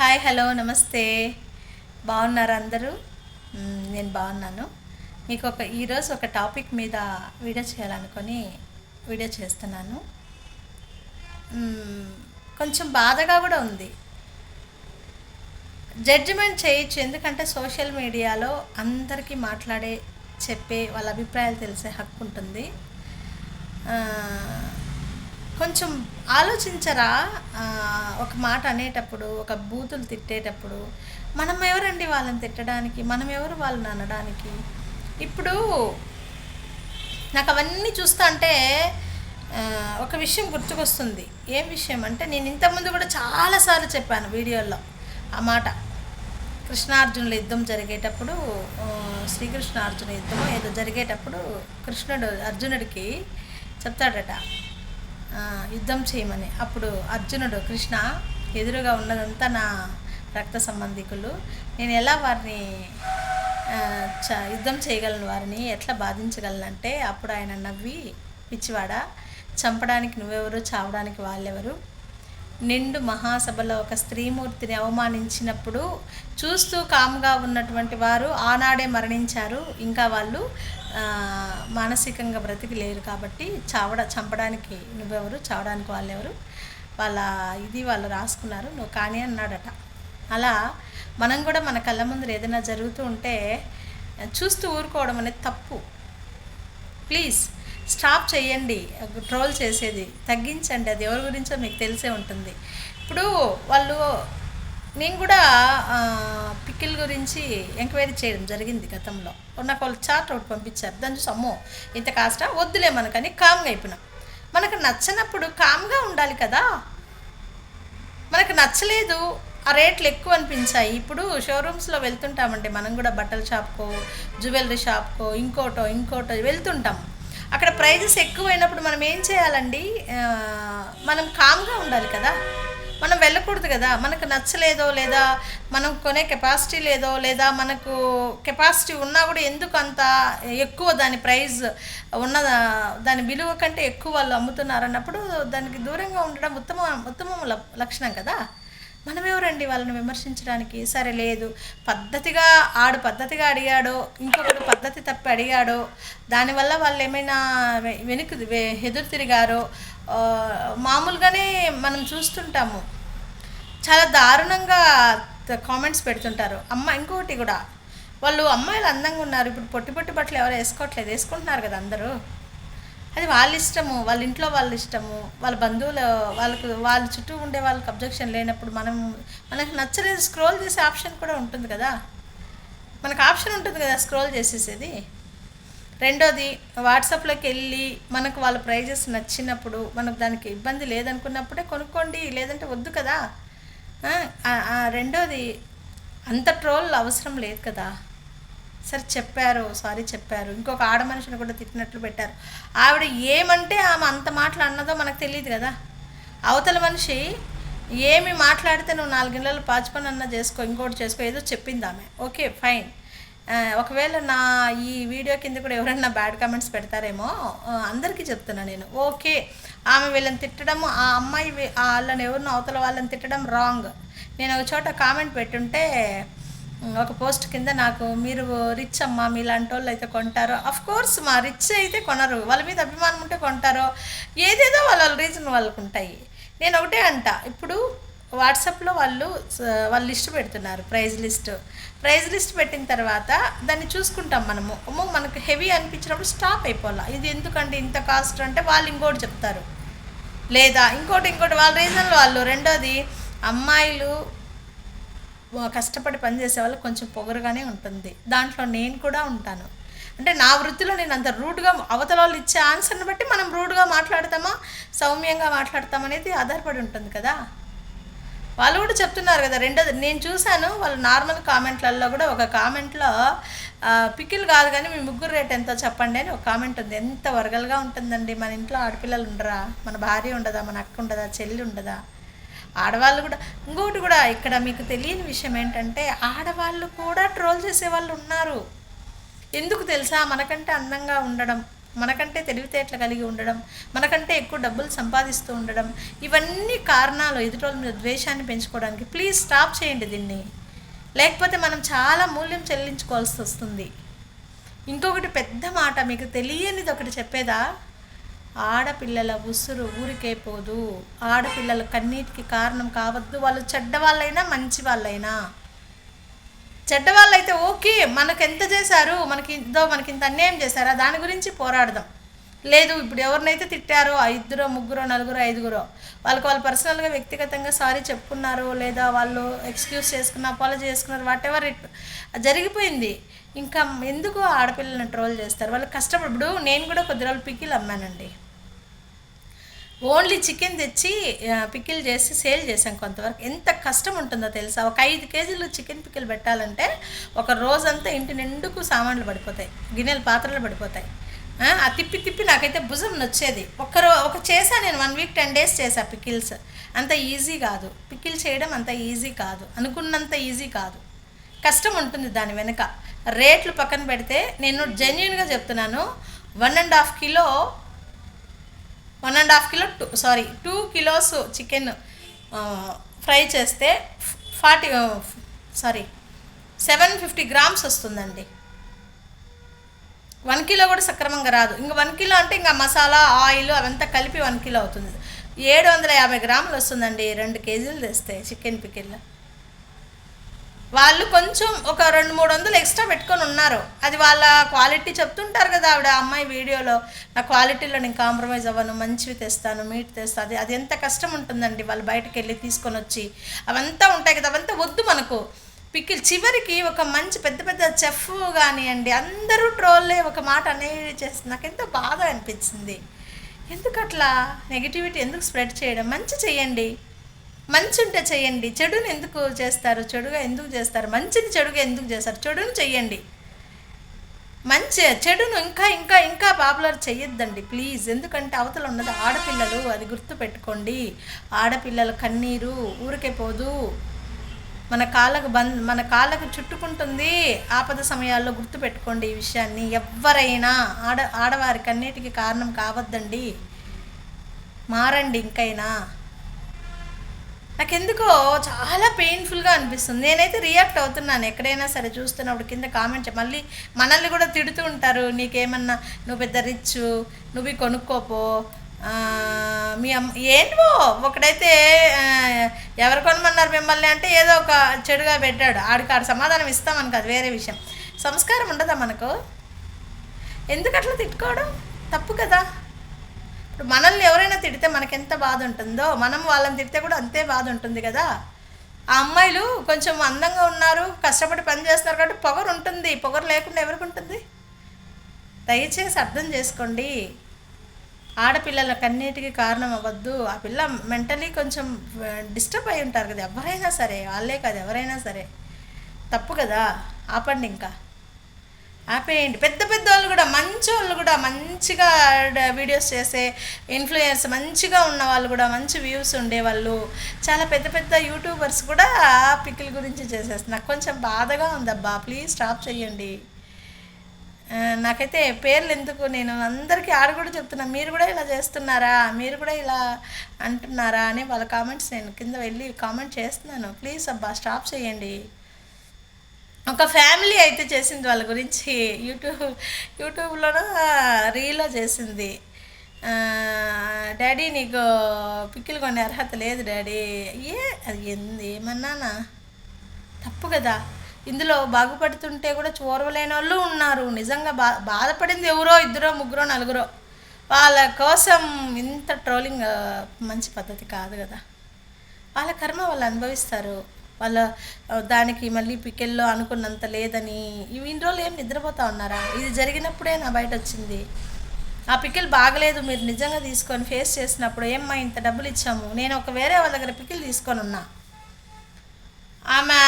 Hi hello నమస్తే. బాగున్నారా అందరూ? నేను బాగున్నాను. మీకు ఈరోజు ఒక టాపిక్ మీద వీడియో చేయాలనుకొని వీడియో చేస్తున్నాను. కొంచెం బాధగా కూడా ఉంది. జడ్జిమెంట్ చేయొచ్చు, ఎందుకంటే సోషల్ మీడియాలో అందరికీ చెప్పే వాళ్ళ అభిప్రాయాలు తెలిసే హక్కు ఉంటుంది. కొంచెం ఆలోచించరా? ఒక మాట అనేటప్పుడు, ఒక బూతులు తిట్టేటప్పుడు మనం ఎవరండి వాళ్ళని తిట్టడానికి, మనం ఎవరు వాళ్ళని అనడానికి? ఇప్పుడు నాకు అవన్నీ చూస్తా అంటే ఒక విషయం గుర్తుకొస్తుంది. ఏం విషయం అంటే, నేను ఇంతకుముందు కూడా చాలాసార్లు చెప్పాను వీడియోల్లో ఆ మాట. కృష్ణార్జునుల యుద్ధం జరిగేటప్పుడు, శ్రీకృష్ణార్జున యుద్ధం ఏదో జరిగేటప్పుడు కృష్ణుడు అర్జునుడికి చెప్తాడట యుద్ధం చేయమని. అప్పుడు అర్జునుడు, కృష్ణ, ఎదురుగా ఉన్నదంతా నా రక్త సంబంధికులు, నేను ఎలా వారిని యుద్ధం చేయగలను, వారిని ఎట్లా బాధించగలనంటే, అప్పుడు ఆయన నవ్వి, పిచ్చివాడా, చంపడానికి నువ్వెవరు, చావడానికి వాళ్ళెవరు? నిండు మహాసభలో ఒక స్త్రీమూర్తిని అవమానించినప్పుడు చూస్తూ కామ్గా ఉన్నటువంటి వారు ఆనాడే మరణించారు. ఇంకా వాళ్ళు మానసికంగా బ్రతికి లేరు. కాబట్టి చంపడానికి నువ్వెవరు, చావడానికి వాళ్ళెవరు? వాళ్ళు రాసుకున్నారు, నువ్వు కానీ అన్నాడట. అలా మనం కూడా మన కళ్ళ ముందు ఏదైనా జరుగుతూ ఉంటే చూస్తూ ఊరుకోవడం అనేది తప్పు. ప్లీజ్ స్టాప్ చేయండి. ట్రోల్ చేసేది తగ్గించండి. అది ఎవరి గురించో మీకు తెలిసే ఉంటుంది. ఇప్పుడు నేను కూడా పికిల్ గురించి ఎంక్వైరీ చేయడం జరిగింది గతంలో. నాకు వాళ్ళు చార్ట్ ఒకటి పంపించారు. దాని చూసి అమ్మో ఇంత కాస్టా, వద్దులే మనకని కామ్గా అయిపోయినాం. మనకు నచ్చనప్పుడు కామ్గా ఉండాలి కదా. మనకు నచ్చలేదు, ఆ రేట్లు ఎక్కువ అనిపించాయి. ఇప్పుడు షోరూమ్స్లో వెళ్తుంటామండి మనం కూడా, బట్టల షాప్కో, జ్యువెలరీ షాప్కో, ఇంకోటో వెళ్తుంటాం. అక్కడ ప్రైజెస్ ఎక్కువైనప్పుడు మనం ఏం చేయాలండి? మనం కామ్గా ఉండాలి కదా. మనం వెళ్ళకూడదు కదా. మనకు నచ్చలేదో, లేదా మనం కొనే కెపాసిటీ లేదో, లేదా మనకు కెపాసిటీ ఉన్నా కూడా ఎందుకు అంత ఎక్కువ దాని ప్రైస్ దాని విలువ కంటే ఎక్కువ వాళ్ళు అమ్ముతున్నారు అన్నప్పుడు దానికి దూరంగా ఉండడం ఉత్తమ లక్షణం కదా. మనం ఎవరండి వాళ్ళని విమర్శించడానికి? సరే, లేదు పద్ధతిగా అడిగాడో, ఇంకొకటి పద్ధతి తప్పి అడిగాడో, దానివల్ల వాళ్ళు ఏమైనా ఎదురు తిరిగారో, మామూలుగానే మనం చూస్తుంటాము. చాలా దారుణంగా కామెంట్స్ పెడుతుంటారు. ఇంకోటి కూడా, వాళ్ళు అమ్మాయిలు అందంగా ఉన్నారు, ఇప్పుడు పొట్టి బట్టలు ఎవరు వేసుకుంటున్నారు కదా అందరూ. అది వాళ్ళ ఇష్టము, వాళ్ళ ఇంట్లో వాళ్ళ ఇష్టము, వాళ్ళ బంధువులు వాళ్ళ చుట్టూ ఉండే వాళ్ళకి అబ్జెక్షన్ లేనప్పుడు మనకు నచ్చలేదు స్క్రోల్ చేసే ఆప్షన్ కూడా ఉంటుంది కదా. మనకు ఆప్షన్ ఉంటుంది కదా స్క్రోల్ చేసేసేది. రెండోది, వాట్సాప్లోకి వెళ్ళి మనకు వాళ్ళ ప్రైజెస్ నచ్చినప్పుడు, మనకు దానికి ఇబ్బంది లేదనుకున్నప్పుడే కొనుక్కోండి, లేదంటే వద్దు కదా. రెండోది, అంత ట్రోల్ అవసరం లేదు కదా. సరే సారీ చెప్పారు, ఇంకొక ఆడ మనిషిని కూడా తిట్టినట్లు పెట్టారు. ఆవిడ ఏమంటే ఆమె అంత మాట్లాడినదో మనకు తెలియదు కదా. అవతల మనిషి ఏమి మాట్లాడితే నువ్వు 4 గిన్నెలు పాచిపని అన్నా చేసుకో, ఇంకోటి చేసుకో, ఏదో చెప్పింది ఆమె, ఓకే ఫైన్. ఒకవేళ నా ఈ వీడియో కింద కూడా ఎవరైనా బ్యాడ్ కామెంట్స్ పెడతారేమో, అందరికీ చెప్తున్నా నేను, ఓకే ఆమె వీళ్ళని తిట్టడం, ఆ అమ్మాయి వాళ్ళని ఎవరినో అవతల వాళ్ళని తిట్టడం రాంగ్. నేను ఒక చోట కామెంట్ పెట్టుంటే, ఒక పోస్ట్ కింద నాకు, మీరు రిచ్ అమ్మా, మీలాంటి వాళ్ళు అయితే కొంటారో. అఫ్కోర్స్ మా రిచ్ అయితే కొనరు, వాళ్ళ మీద అభిమానం ఉంటే కొంటారో, ఏదేదో వాళ్ళ రీజన్ వాళ్ళకు ఉంటాయి. నేను ఒకటే అంట, ఇప్పుడు వాట్సాప్లో వాళ్ళు లిస్ట్ పెడుతున్నారు, ప్రైజ్ లిస్ట్ పెట్టిన తర్వాత దాన్ని చూసుకుంటాం మనము. మనకు హెవీ అనిపించినప్పుడు స్టాప్ అయిపోవాలి. ఇది ఎందుకంటే ఇంత కాస్ట్ అంటే వాళ్ళు ఇంకోటి చెప్తారు, లేదా ఇంకోటి వాళ్ళ రీజన్లో వాళ్ళు. రెండోది, అమ్మాయిలు కష్టపడి పనిచేసే వాళ్ళు కొంచెం పొగరుగానే ఉంటుంది. దాంట్లో నేను కూడా ఉంటాను. అంటే నా వృత్తిలో నేను అంత రూడ్గా, అవతల వాళ్ళు ఇచ్చే ఆన్సర్ని బట్టి మనం రూడ్గా మాట్లాడతామా, సౌమ్యంగా మాట్లాడతామనేది ఆధారపడి ఉంటుంది కదా. వాళ్ళు కూడా చెప్తున్నారు కదా. రెండోది, నేను చూశాను వాళ్ళు నార్మల్ కామెంట్లలో కూడా, ఒక కామెంట్లో పికిల్ కాదు కానీ మీ ముగ్గురు రేట్ ఎంతో చెప్పండి అని ఒక కామెంట్ ఉంది. ఎంత వరగలుగా ఉంటుందండి. మన ఇంట్లో ఆడపిల్లలు ఉండరా? మన భార్య ఉండదా? మన అక్క ఉండదా? చెల్లి ఉండదా? ఆడవాళ్ళు కూడా. ఇంకోటి కూడా ఇక్కడ మీకు తెలియని విషయం ఏంటంటే, ఆడవాళ్ళు కూడా ట్రోల్ చేసే వాళ్ళు ఉన్నారు. ఎందుకు తెలుసా? మనకంటే అందంగా ఉండడం, మనకంటే తెలివితేటలు కలిగి ఉండడం, మనకంటే ఎక్కువ డబ్బులు సంపాదిస్తూ ఉండడం, ఇవన్నీ కారణాలు ఎదుటోళ్ళ మీద ద్వేషాన్ని పెంచుకోవడానికి. ప్లీజ్ స్టాప్ చేయండి దీన్ని, లేకపోతే మనం చాలా మూల్యం చెల్లించుకోవాల్సి వస్తుంది. ఇంకొకటి పెద్ద మాట, మీకు తెలియనిది ఒకటి చెప్పేదా, ఆడపిల్లల ఉసురు ఊరికే పోదు. ఆడపిల్లల కన్నీటికి కారణం కావద్దు. వాళ్ళు చెడ్డవాళ్ళైనా మంచి వాళ్ళైనా. చెడ్డవాళ్ళైతే ఓకే, మనకు ఎంత చేశారు, మనకి ఇంత అన్యాయం చేశారా, దాని గురించి పోరాడదాం. లేదు, ఇప్పుడు ఎవరినైతే తిట్టారో 2, 3, 4, 5 వాళ్ళు పర్సనల్గా వ్యక్తిగతంగా సారీ చెప్పుకున్నారు, లేదా వాళ్ళు ఎక్స్క్యూజ్ చేసుకున్న, అపాలజీ చేసుకున్నారు, వాట్ ఎవర్ ఇట్ జరిగిపోయింది. ఇంకా ఎందుకు ఆడపిల్లలను ట్రోల్ చేస్తారు? వాళ్ళు కష్టపడు. నేను కూడా కొద్ది రోజులు పికిల్ అమ్మానండి. ఓన్లీ చికెన్ తెచ్చి పికిల్ చేసి సేల్ చేసాం కొంతవరకు. ఎంత కష్టం ఉంటుందో తెలుసా? ఒక 5 కేజీలు చికెన్ పికిల్ పెట్టాలంటే ఒక రోజంతా ఇంటి నిండుకు సామాన్లు పడిపోతాయి, గిన్నెలు పాత్రలు పడిపోతాయి. ఆ తిప్పి నాకైతే భుజం నొచ్చేది. ఒక చేసా నేను 1 వీక్ 10 డేస్ చేసా పికిల్స్. అంత ఈజీ కాదు పికిల్ చేయడం, అంత ఈజీ కాదు, అనుకున్నంత ఈజీ కాదు. కష్టం ఉంటుంది దాని వెనుక. రేట్లు పక్కన పెడితే నేను జెన్యున్గా చెప్తున్నాను, 1.5 కిలో 2 కిలోస్ చికెన్ ఫ్రై చేస్తే 750 గ్రామ్స్ వస్తుందండి. 1 కిలో కూడా సక్రమంగా రాదు. ఇంకా 1 కిలో అంటే ఇంకా మసాలా, ఆయిల్ అవంతా కలిపి 1 కిలో అవుతుంది. 750 గ్రాములు వస్తుందండి 2 కేజీలు తెస్తే చికెన్ పికిల్. వాళ్ళు కొంచెం ఒక 200-300 ఎక్స్ట్రా పెట్టుకొని ఉన్నారు. అది వాళ్ళ క్వాలిటీ చెప్తుంటారు కదా ఆవిడ అమ్మాయి వీడియోలో, నా క్వాలిటీలో నేను కాంప్రమైజ్ అవ్వను, మంచివి తెస్తాను, మీట్ తెస్తాను. అది ఎంత కష్టం ఉంటుందండి. వాళ్ళు బయటకు వెళ్ళి తీసుకొని వచ్చి అవంతా ఉంటాయి కదా, అవంతా వద్దు మనకు. పికిల్ చివరికి ఒక మంచి పెద్ద చెఫ్ కానివ్వండి, అందరూ ట్రోల్లే ఒక మాట అనేది చేస్తుంది. నాకు ఎంతో బాధ అనిపించింది. ఎందుకు అట్లా నెగిటివిటీ ఎందుకు స్ప్రెడ్ చేయడం? మంచి చేయండి, మంచి ఉంటే చేయండి. చెడుని ఎందుకు చేస్తారు? చెడుగా ఎందుకు చేస్తారు? మంచిని చెడుగా ఎందుకు చేస్తారు? చెడుని చెయ్యండి. చెడును ఇంకా పాపులర్ చెయ్యొద్దండి ప్లీజ్. ఎందుకంటే అవతల ఉన్నది ఆడపిల్లలు, అది గుర్తు పెట్టుకోండి. ఆడపిల్లల కన్నీరు ఊరికే పోదు, మన కాళ్ళకు చుట్టుకుంటుంది ఆపద సమయాల్లో. గుర్తుపెట్టుకోండి ఈ విషయాన్ని. ఎవరైనా ఆడవారి కన్నీటికి కారణం కావద్దండి. మారండి ఇంకైనా. నాకెందుకో చాలా పెయిన్ఫుల్గా అనిపిస్తుంది. నేనైతే రియాక్ట్ అవుతున్నాను ఎక్కడైనా సరే చూస్తున్నప్పుడు. కింద కామెంట్స్ మళ్ళీ మనల్ని కూడా తిడుతూ ఉంటారు. నీకేమన్నా నువ్వు పెద్ద రిచ్, నువ్వు కొనుక్కోపో, మీ ఏంటో. ఒకడైతే ఎవరు కొనమన్నారు మిమ్మల్ని అంటే ఏదో ఒక చెడుగా పెట్టాడు. ఆడికి సమాధానం ఇస్తామనుకో, అది వేరే విషయం. సంస్కారం ఉండదా మనకు? ఎందుకు అట్లా తిట్టుకోవడం? తప్పు కదా. ఇప్పుడు మనల్ని ఎవరైనా తిడితే మనకెంత బాధ ఉంటుందో, మనం వాళ్ళని తిడితే కూడా అంతే బాధ ఉంటుంది కదా. ఆ అమ్మాయిలు కొంచెం అందంగా ఉన్నారు, కష్టపడి పని చేస్తున్నారు కాబట్టి పొగరు ఉంటుంది. పొగరు లేకుండా ఎవరికి ఉంటుంది? దయచేసి అర్థం చేసుకోండి. ఆడపిల్లల కన్నీటికి కారణం అవ్వద్దు. ఆ పిల్ల మెంటలీ కొంచెం డిస్టర్బ్ అయి ఉంటారు కదా, ఎవరైనా సరే. వాళ్ళే కాదు, ఎవరైనా సరే. తప్పు కదా, ఆపండి. ఇంకా ఆపేయండి. పెద్ద వాళ్ళు కూడా, మంచి వాళ్ళు కూడా, మంచిగా వీడియోస్ చేసే ఇన్ఫ్లుయెన్స్ మంచిగా ఉన్న వాళ్ళు కూడా, మంచి వ్యూస్ ఉండేవాళ్ళు, చాలా పెద్ద యూట్యూబర్స్ కూడా పికిల్ గురించి చేసేస్తారు. నాకు కొంచెం బాధగా ఉందబ్బా. ప్లీజ్ స్టాప్ చేయండి. నాకైతే పేర్లు ఎందుకు, నేను అందరికీ ఆడ కూడా చెప్తున్నా, మీరు కూడా ఇలా చేస్తున్నారా, మీరు కూడా ఇలా అంటున్నారా అని వాళ్ళ కామెంట్స్ నేను కింద వెళ్ళి కామెంట్ చేస్తున్నాను. ప్లీజ్ అబ్బా స్టాప్ చేయండి. ఒక ఫ్యామిలీ అయితే చేసింది వాళ్ళ గురించి, యూట్యూబ్లోనూ రీల్లో చేసింది. డాడీ నీకు పికిల్ కొనే అర్హత లేదు డాడీ. అది ఏమన్నానా? తప్పు కదా. ఇందులో బాగుపడుతుంటే కూడా చూరవలేని వాళ్ళు ఉన్నారు. నిజంగా బాధపడింది ఎవరో 2, 3, 4. వాళ్ళ కోసం ఇంత ట్రోలింగ్ మంచి పద్ధతి కాదు కదా. వాళ్ళ కర్మ వాళ్ళు అనుభవిస్తారు. వాళ్ళ దానికి మళ్ళీ పికిల్లో అనుకున్నంత లేదని ఇన్ని రోజులు ఏం నిద్రపోతా ఉన్నారా? ఇది జరిగినప్పుడే నా బయట వచ్చింది. ఆ పికిల్ బాగలేదు, మీరు నిజంగా తీసుకొని ఫేస్ చేసినప్పుడు ఏమ్మా ఇంత డబ్బులు ఇచ్చాము. నేను వేరే వాళ్ళ దగ్గర పికిల్ తీసుకొని ఉన్నా. ఆమె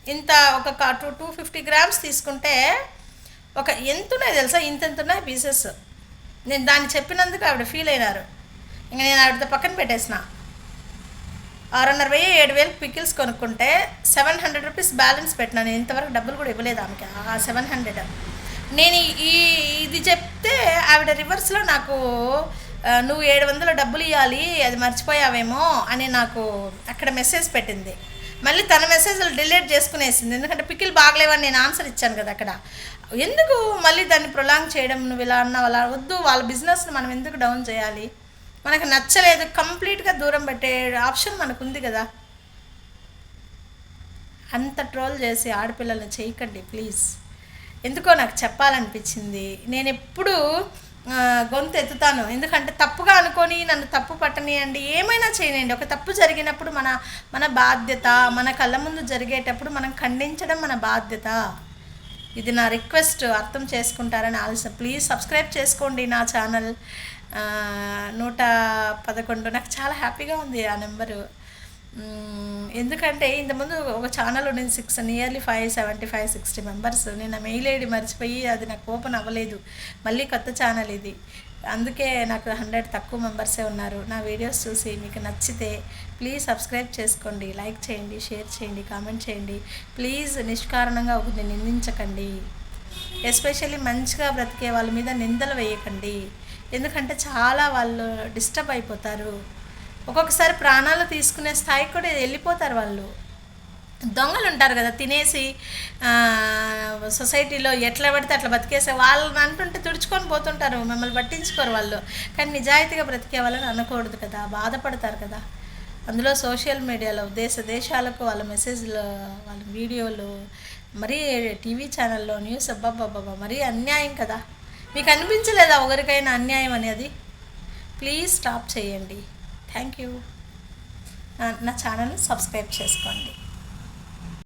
ఇంత ఒక 250 గ్రామ్స్ తీసుకుంటే ఎంత ఉన్నాయి తెలుసా? ఇంత ఉన్నాయి పీసెస్. నేను దాన్ని చెప్పినందుకు ఆవిడ ఫీల్ అయినారు. ఇంకా నేను ఆవిడతో పక్కన పెట్టేసిన. 6,500 7,000 పికిల్స్ కొనుక్కుంటే 700 రూపీస్ బ్యాలెన్స్ పెట్టినా. నేను ఇంతవరకు డబ్బులు కూడా ఇవ్వలేదు ఆమెకి. ఆ 700 నేను ఈ ఇది చెప్తే ఆవిడ రివర్స్లో నాకు నువ్వు 700 డబ్బులు ఇవ్వాలి, అది మర్చిపోయావేమో అని నాకు అక్కడ మెసేజ్ పెట్టింది. మళ్ళీ తన మెసేజ్లు డిలీట్ చేసుకునేసింది, ఎందుకంటే పికిల్ బాగలేవని నేను ఆన్సర్ ఇచ్చాను కదా అక్కడ. ఎందుకు మళ్ళీ దాన్ని ప్రొలాంగ్ చేయడం, నువ్వు ఇలా అన్నావు అలా వద్దు, వాళ్ళ బిజినెస్ని మనం ఎందుకు డౌన్ చేయాలి, మనకు నచ్చలేదు కంప్లీట్గా దూరం పెట్టే ఆప్షన్ మనకు ఉంది కదా. అంత ట్రోల్ చేసి ఆడపిల్లల్ని చేయకండి ప్లీజ్. ఎందుకో నాకు చెప్పాలనిపించింది. నేను ఎప్పుడు గొంతు ఎత్తుతాను, ఎందుకంటే తప్పుగా అనుకొని నన్ను తప్పు పట్టనియండి, ఏమైనా చేయనండి. ఒక తప్పు జరిగినప్పుడు మన బాధ్యత, మన కళ్ళ ముందు జరిగేటప్పుడు మనం ఖండించడం మన బాధ్యత. ఇది నా రిక్వెస్ట్, అర్థం చేసుకుంటారని ఆలోచన. ప్లీజ్ సబ్స్క్రైబ్ చేసుకోండి నా ఛానల్ 111. నాకు చాలా హ్యాపీగా ఉంది ఆ నెంబరు, ఎందుకంటే ఇంతకుముందు ఒక ఛానల్ ఉండింది 575-60 మెంబర్స్. నేను ఆ మెయిల్ ఐడి మర్చిపోయి అది నాకు ఓపెన్ అవ్వలేదు. మళ్ళీ కొత్త ఛానల్ ఇది, అందుకే నాకు 100 తక్కువ మెంబర్సే ఉన్నారు. నా వీడియోస్ చూసి మీకు నచ్చితే ప్లీజ్ సబ్స్క్రైబ్ చేసుకోండి, లైక్ చేయండి, షేర్ చేయండి, కామెంట్ చేయండి. ప్లీజ్ నిష్కారణంగా ఒకరిని నిందించకండి, ఎస్పెషల్లీ మంచిగా బ్రతికే వాళ్ళ మీద నిందలు వేయకండి, ఎందుకంటే చాలా వాళ్ళు డిస్టర్బ్ అయిపోతారు. ఒక్కొక్కసారి ప్రాణాలు తీసుకునే స్థాయికి కూడా వెళ్ళిపోతారు వాళ్ళు. దొంగలు ఉంటారు కదా, తినేసి సొసైటీలో ఎట్లా పడితే అట్లా బతికేసే వాళ్ళని అంటుంటే తుడుచుకొని పోతుంటారు, మిమ్మల్ని పట్టించుకోరు వాళ్ళు. కానీ నిజాయితీగా బ్రతికే వాళ్ళని అనకూడదు కదా, బాధపడతారు కదా. అందులో సోషల్ మీడియాలో దేశాలకు వాళ్ళ మెసేజ్లు, వాళ్ళ వీడియోలు, మరీ టీవీ ఛానల్లో న్యూస్, అబ్బాబ్బాబ్బా మరీ అన్యాయం కదా. మీకు అనిపించలేదా ఒకరికైనా అన్యాయం అనేది? ప్లీజ్ స్టాప్ చేయండి. Thank you. నా ఛానల్ని సబ్స్క్రైబ్ చేసుకోండి.